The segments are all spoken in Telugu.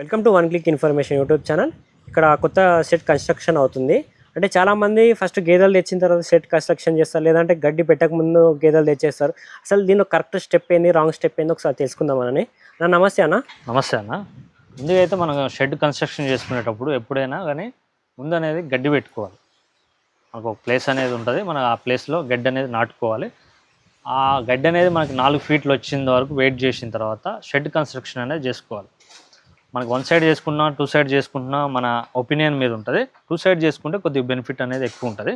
Welcome to one click information YouTube channel. ఇక్కడ కొత్త సెట్ కన్స్ట్రక్షన్ అవుతుంది. అంటే చాలామంది ఫస్ట్ గేదెలు తెచ్చిన తర్వాత సెట్ కన్స్ట్రక్షన్ చేస్తారు, లేదంటే గడ్డి పెట్టక ముందు గేదెలు తెచ్చేస్తారు. అసలు దీనిలో కరెక్ట్ స్టెప్ ఏంది, రాంగ్ స్టెప్ ఏంది ఒకసారి తెలుసుకుందామని. నమస్తే అన్న. నమస్తే అన్న. ముందుగా అయితే మనం షెడ్ కన్స్ట్రక్షన్ చేసుకునేటప్పుడు ఎప్పుడైనా కానీ ముందు అనేది గడ్డి పెట్టుకోవాలి. మనకు ఒక ప్లేస్ అనేది ఉంటుంది, మనం ఆ ప్లేస్లో గడ్డి అనేది నాటుకోవాలి. ఆ గడ్డి అనేది మనకి 4 ఫీట్లు వచ్చిన వరకు వెయిట్ చేసిన తర్వాత షెడ్ కన్స్ట్రక్షన్ అనేది చేసుకోవాలి. మనకు 1 సైడ్ చేసుకున్నా 2 సైడ్ చేసుకుంటున్నా మన ఒపీనియన్ మీద ఉంటుంది. 2 సైడ్ చేసుకుంటే కొద్దిగా బెనిఫిట్ అనేది ఎక్కువ ఉంటుంది.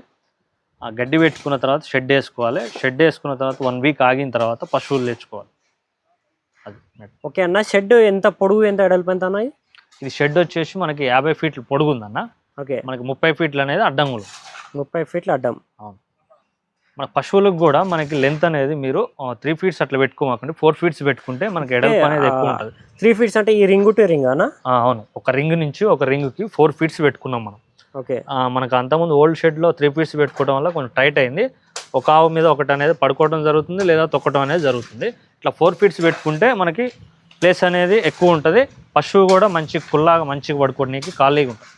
ఆ గడ్డి పెట్టుకున్న తర్వాత షెడ్ వేసుకోవాలి. షెడ్ వేసుకున్న తర్వాత 1 వీక్ ఆగిన తర్వాత పశువులు తెచ్చుకోవాలి. అది ఓకే అన్న. షెడ్ ఎంత పొడుగు, ఎంత వెడల్పు, ఎంత అన్న? ఇది షెడ్ వచ్చేసి మనకి 50 ఫీట్లు పొడుగుందన్న. ఓకే. మనకి 30 ఫీట్లు అనేది అడ్డంగులు. 30 ఫీట్లు అడ్డం. అవును. మన పశువులకు కూడా మనకి లెంత్ అనేది మీరు 3 ఫీట్స్ అట్లా పెట్టుకోమాకండి, 4 ఫీట్స్ పెట్టుకుంటే మనకి ఎడల్పు అనేది ఎక్కువ ఉంటుంది. 3 ఫీట్స్ అంటే ఈ రింగ్ టు రింగ్ అన్న? అవును, ఒక రింగ్ నుంచి ఒక రింగ్కి 4 ఫీట్స్ పెట్టుకున్నాం మనం. ఓకే. మనకు అంతకుముందు ఓల్డ్ షెడ్లో 3 ఫీట్స్ పెట్టుకోవడం వల్ల కొంచెం టైట్ అయింది. ఒక ఆవు మీద ఒకటి అనేది పడుకోవడం జరుగుతుంది, లేదా తొక్కడం అనేది జరుగుతుంది. ఇట్లా 4 ఫీట్స్ పెట్టుకుంటే మనకి ప్లేస్ అనేది ఎక్కువ ఉంటుంది. పశువు కూడా మంచి కుల్లాగా మంచిగా పడుకోవడానికి ఖాళీగా ఉంటుంది.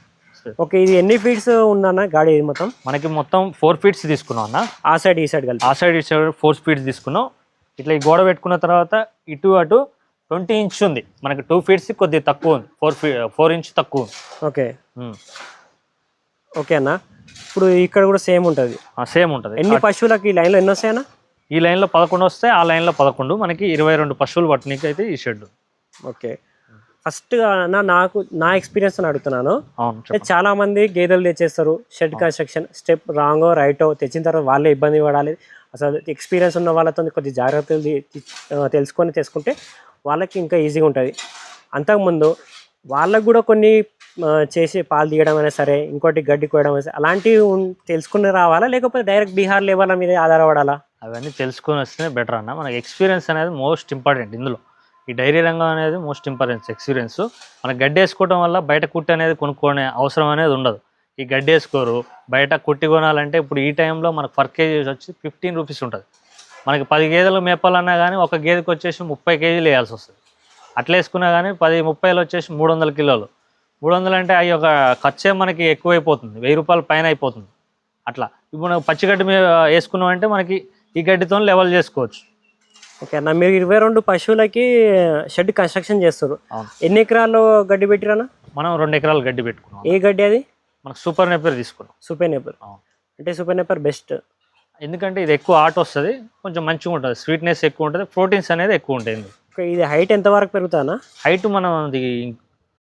ఓకే. ఇది ఎన్ని ఫీట్స్ ఉందన్న గాడి? ఇది మనకి మొత్తం 4 ఫీట్స్ తీసుకున్నాం అన్న. ఆ సైడ్ ఈ సైడ్ కలిపి? ఆ సైడ్ ఈ సైడ్ 4 ఫీట్స్ తీసుకున్నాం. ఇట్లా ఈ గోడ పెట్టుకున్న తర్వాత ఇటు అటు 20 ఇంచ్ ఉంది. మనకి 2 ఫీట్స్ కొద్దిగా తక్కువ ఉంది, 4 ఇంచ్ తక్కువ ఉంది. ఓకే. ఓకే అన్న. ఇప్పుడు ఇక్కడ కూడా సేమ్ ఉంటుంది? సేమ్ ఉంటుంది. ఎన్ని పశువులకు ఈ లైన్లో ఎన్ని వస్తాయన్న? ఈ లైన్లో 11 వస్తాయి, ఆ లైన్లో 11. మనకి 22 పశువులు పట్టనీకి అయితే ఈ షెడ్. ఓకే. ఫస్ట్ నా ఎక్స్పీరియన్స్ అని అడుగుతున్నాను. అవును. చాలా మంది గేదెలు తెచ్చేస్తారు, షెడ్ కన్స్ట్రక్షన్ స్టెప్ రాంగో రైటో తెచ్చిన తర్వాత వాళ్ళే ఇబ్బంది పడాలి. అసలు ఎక్స్పీరియన్స్ ఉన్న వాళ్ళతో కొద్ది జాగ్రత్తలు తెలుసుకొని తీసుకుంటే వాళ్ళకి ఇంకా ఈజీగా ఉంటుంది. అంతకుముందు వాళ్ళకు కూడా కొన్ని చేసి పాలు తీయడం అయినా సరే, ఇంకోటి గడ్డి కోయడం అయినా సరే, అలాంటివి తెలుసుకుని రావాలా, లేకపోతే డైరెక్ట్ బీహార్ లెవెల్ మీద ఆధారపడాలా? అవన్నీ తెలుసుకొని వస్తేనే బెటర్ అన్న. మనకి ఎక్స్పీరియన్స్ అనేది మోస్ట్ ఇంపార్టెంట్ ఇందులో. ఈ డైరీ రంగం అనేది మోస్ట్ ఇంపార్టెంట్ ఎక్స్పీరియన్స్. మనకి గడ్డి వేసుకోవడం వల్ల బయట కుట్టి అనేది కొనుక్కునే అవసరం అనేది ఉండదు. ఈ గడ్డి వేసుకోరు, బయట కుట్టి కొనాలంటే ఇప్పుడు ఈ టైంలో మనకు పర్ కేజీ వచ్చి 15 రూపీస్ ఉంటుంది. మనకి 10 గేదెలు మేపాలన్నా కానీ ఒక గేదెకి వచ్చేసి 30 కేజీలు వేయాల్సి వస్తుంది. అట్లా వేసుకున్నా కానీ 10-30 వచ్చేసి 300 కిలోలు. 300 అంటే అవి ఒక ఖర్చే మనకి ఎక్కువైపోతుంది, 1000 రూపాయల పైన అయిపోతుంది. అట్లా ఇప్పుడు మనం పచ్చిగడ్డి మీద వేసుకున్నాం అంటే మనకి ఈ గడ్డితో లెవెల్ చేసుకోవచ్చు. ఓకే అన్న. మీరు 22 పశువులకి షెడ్ కన్స్ట్రక్షన్ చేస్తారు. ఎన్ని ఎకరాల్లో గడ్డి పెట్టిరన్నా? మనం 2 ఎకరాలు గడ్డి పెట్టుకున్నాం. ఏ గడ్డి అది? మనకు సూపర్ నెపర్ తీసుకున్నాం. సూపర్ నెపర్ అంటే సూపర్ నెపర్ బెస్ట్, ఎందుకంటే ఇది ఎక్కువ ఆట వస్తుంది, కొంచెం మంచిగా ఉంటుంది, స్వీట్నెస్ ఎక్కువ ఉంటుంది, ప్రోటీన్స్ అనేది ఎక్కువ ఉంటాయి. ఇది హైట్ ఎంత వరకు పెరుగుతానా? హైట్ మనం